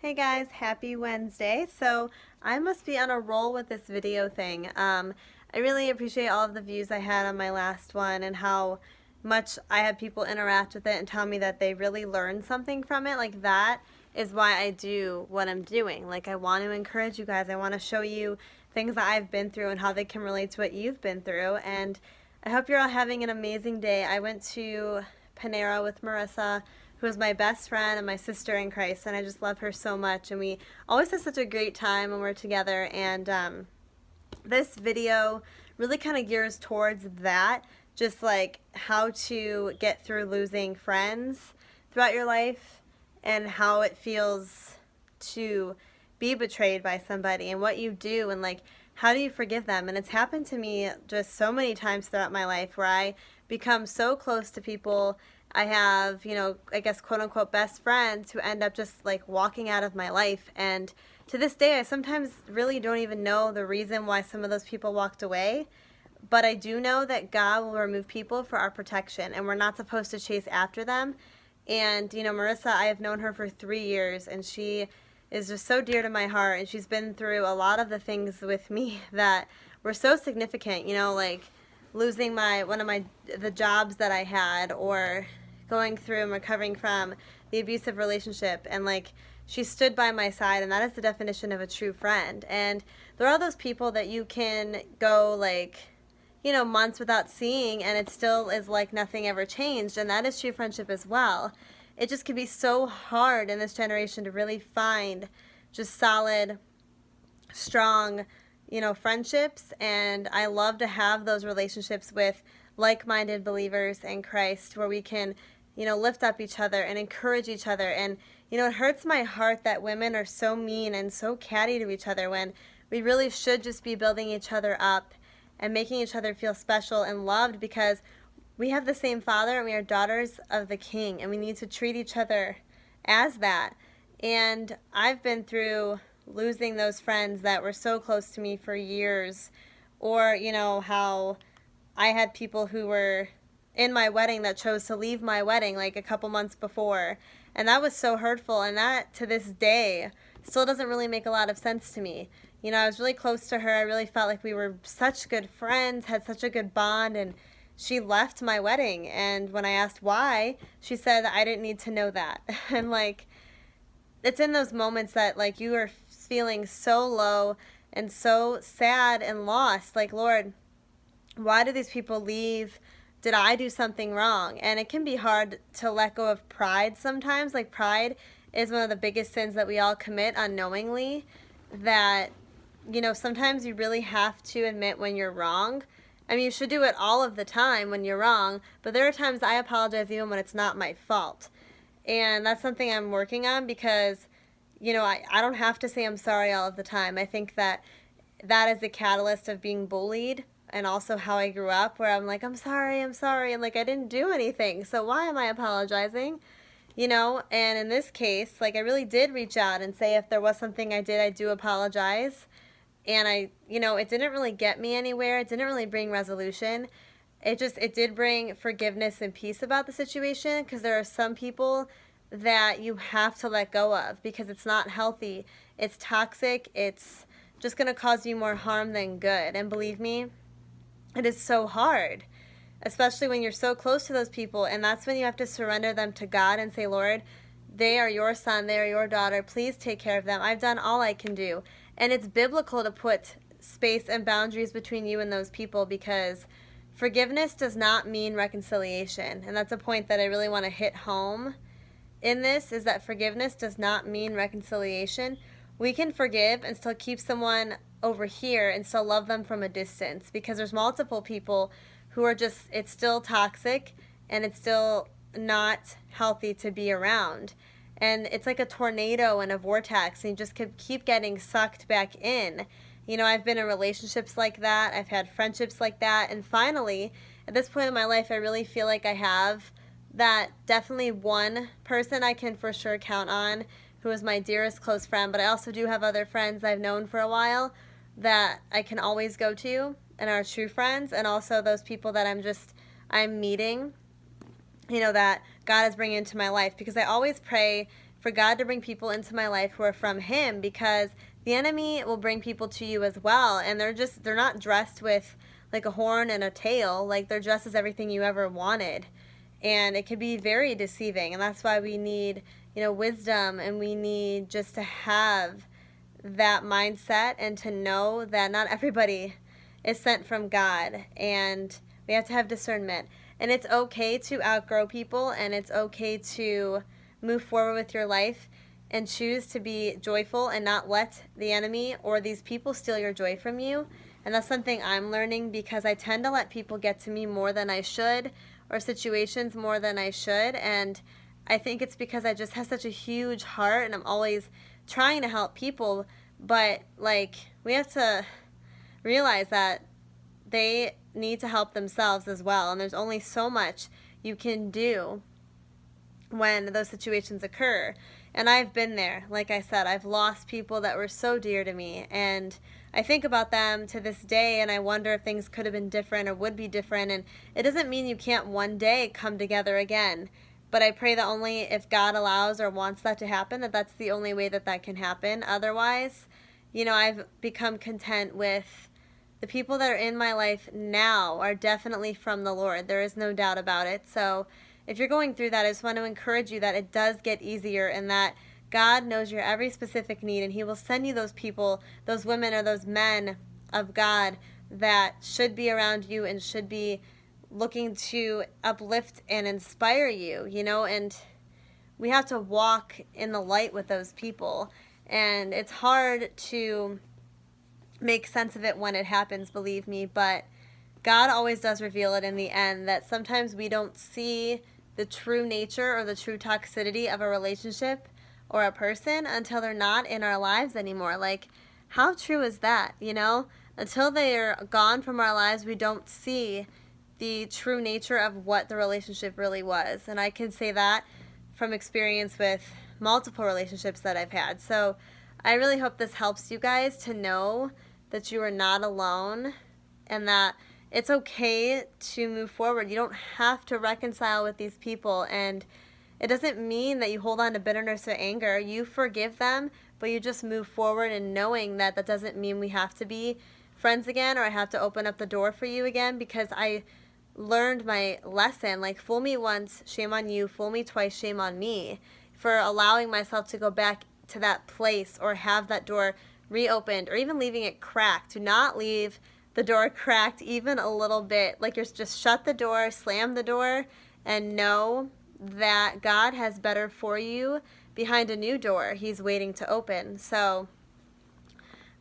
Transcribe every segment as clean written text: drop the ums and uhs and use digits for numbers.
Hey guys, happy Wednesday. So I must be on a roll with this video thing. I really appreciate all of the views I had on my last one and how much I had people interact with it and tell me that they really learned something from it. Like that is why I do what I'm doing. Like I want to encourage you guys. I want to show you things that I've been through and how they can relate to what you've been through. And I hope you're all having an amazing day. I went to Panera with Marissa, who is my best friend and my sister in Christ, and I just love her so much. And we always have such a great time when we're together. And this video really kind of gears towards that, just like how to get through losing friends throughout your life and how it feels to be betrayed by somebody and what you do and like how do you forgive them. And it's happened to me just so many times throughout my life where I become so close to people. I have, I guess, quote unquote, best friends who end up just like walking out of my life. And to this day, I sometimes really don't even know the reason why some of those people walked away. But I do know that God will remove people for our protection, and we're not supposed to chase after them. And, Marissa, I have known her for 3 years, and she is just so dear to my heart. And she's been through a lot of the things with me that were so significant, like losing the jobs that I had, or going through and recovering from the abusive relationship. And like she stood by my side, and that is the definition of a true friend. And there are those people that you can go like months without seeing and it still is like nothing ever changed, and that is true friendship as well. It just can be so hard in this generation to really find just solid, strong friendships. And I love to have those relationships with like-minded believers in Christ where we can lift up each other and encourage each other. And it hurts my heart that women are so mean and so catty to each other when we really should just be building each other up and making each other feel special and loved, because we have the same Father and we are daughters of the King, and we need to treat each other as that. And I've been through losing those friends that were so close to me for years, or how I had people who were in my wedding that chose to leave my wedding like a couple months before, and that was so hurtful, and that to this day still doesn't really make a lot of sense to me. I was really close to her. I really felt like we were such good friends, had such a good bond, and she left my wedding. And when I asked why, she said that I didn't need to know that. And like, it's in those moments that like you are feeling so low and so sad and lost. Like, Lord, why do these people leave? Did I do something wrong? And it can be hard to let go of pride sometimes. Like, pride is one of the biggest sins that we all commit unknowingly, that sometimes you really have to admit when you're wrong. I mean, you should do it all of the time when you're wrong, but there are times I apologize even when it's not my fault. And that's something I'm working on, because, I don't have to say I'm sorry all of the time. I think that is the catalyst of being bullied, and also how I grew up, where I'm like, I'm sorry, and like I didn't do anything, so why am I apologizing? And in this case, like I really did reach out and say if there was something I did, I do apologize. And it didn't really get me anywhere. It didn't really bring resolution. It did bring forgiveness and peace about the situation, because there are some people that you have to let go of because it's not healthy. It's toxic. It's just going to cause you more harm than good. And believe me, it is so hard, especially when you're so close to those people. And that's when you have to surrender them to God and say, Lord, they are your son, they are your daughter. Please take care of them. I've done all I can do. And it's biblical to put space and boundaries between you and those people, because forgiveness does not mean reconciliation. And that's a point that I really want to hit home in this, is that forgiveness does not mean reconciliation. We can forgive and still keep someone over here and still love them from a distance, because there's multiple people who are just, it's still toxic and it's still not healthy to be around. And it's like a tornado and a vortex, and you just keep getting sucked back in. I've been in relationships like that. I've had friendships like that. And finally, at this point in my life, I really feel like I have that definitely one person I can for sure count on, who is my dearest close friend. But I also do have other friends I've known for a while that I can always go to and are true friends. And also those people that I'm meeting, that God is bringing into my life, because I always pray for God to bring people into my life who are from Him, because the enemy will bring people to you as well, and they're not dressed with like a horn and a tail. Like, they're dressed as everything you ever wanted, and it can be very deceiving. And that's why we need, wisdom, and we need just to have that mindset and to know that not everybody is sent from God, and we have to have discernment. And it's okay to outgrow people, and it's okay to move forward with your life and choose to be joyful and not let the enemy or these people steal your joy from you. And that's something I'm learning, because I tend to let people get to me more than I should, or situations more than I should. And I think it's because I just have such a huge heart, and I'm always trying to help people. But we have to realize that they need to help themselves as well. And there's only so much you can do when those situations occur. And I've been there. Like I said, I've lost people that were so dear to me, and I think about them to this day, and I wonder if things could have been different or would be different. And it doesn't mean you can't one day come together again, but I pray that only if God allows or wants that to happen, that's the only way that can happen. Otherwise, I've become content with the people that are in my life now are definitely from the Lord. There is no doubt about it. So if you're going through that, I just want to encourage you that it does get easier, and that God knows your every specific need, and He will send you those people, those women or those men of God that should be around you and should be looking to uplift and inspire you, and we have to walk in the light with those people. And it's hard to make sense of it when it happens, believe me, but God always does reveal it in the end, that sometimes we don't see the true nature or the true toxicity of a relationship or a person until they're not in our lives anymore. Like, how true is that? Until they are gone from our lives, we don't see the true nature of what the relationship really was. And I can say that from experience with multiple relationships that I've had. So I really hope this helps you guys to know that you are not alone, and that it's okay to move forward. You don't have to reconcile with these people, and it doesn't mean that you hold on to bitterness or anger. You forgive them, but you just move forward, and knowing that doesn't mean we have to be friends again, or I have to open up the door for you again, because I learned my lesson. Like, fool me once, shame on you. Fool me twice, shame on me, for allowing myself to go back to that place or have that door reopened, or even leaving it cracked. Do not leave the door cracked even a little bit. Like, you're just shut the door, slam the door, and know that God has better for you behind a new door He's waiting to open. So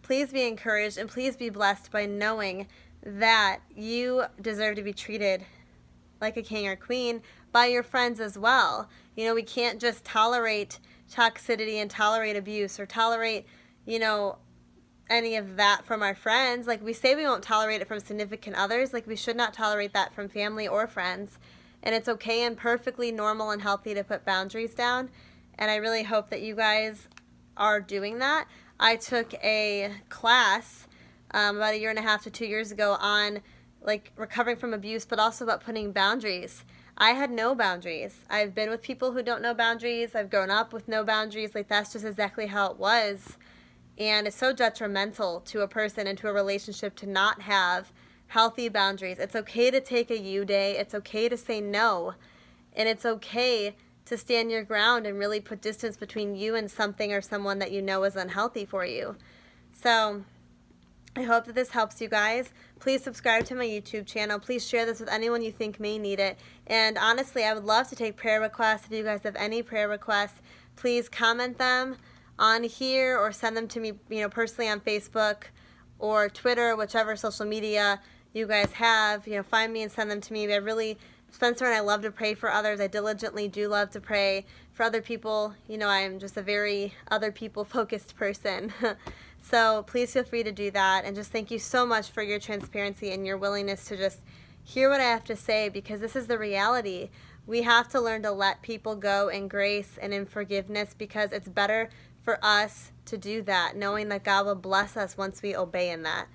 please be encouraged, and please be blessed by knowing that you deserve to be treated like a king or queen by your friends as well. We can't just tolerate toxicity and tolerate abuse, or tolerate, any of that from our friends. Like, we say we won't tolerate it from significant others. Like, we should not tolerate that from family or friends. And it's okay and perfectly normal and healthy to put boundaries down. And I really hope that you guys are doing that. I took a class about 1.5 to 2 years ago on recovering from abuse, but also about putting boundaries. I had no boundaries. I've been with people who don't know boundaries. I've grown up with no boundaries. That's just exactly how it was. And it's so detrimental to a person and to a relationship to not have healthy boundaries. It's okay to take a you day. It's okay to say no. And it's okay to stand your ground and really put distance between you and something or someone that you know is unhealthy for you. So I hope that this helps you guys. Please subscribe to my YouTube channel. Please share this with anyone you think may need it. And honestly, I would love to take prayer requests. If you guys have any prayer requests, please comment them on here, or send them to me, personally on Facebook or Twitter, whichever social media you guys have. Find me and send them to me. Spencer and I love to pray for others. I diligently do love to pray for other people. I am just a very other people focused person. So please feel free to do that. And just thank you so much for your transparency and your willingness to just hear what I have to say, because this is the reality. We have to learn to let people go in grace and in forgiveness, because it's better for us to do that, knowing that God will bless us once we obey in that.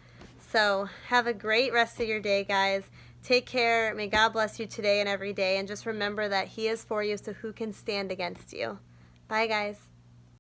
So have a great rest of your day, guys. Take care. May God bless you today and every day. And just remember that He is for you, so who can stand against you? Bye, guys.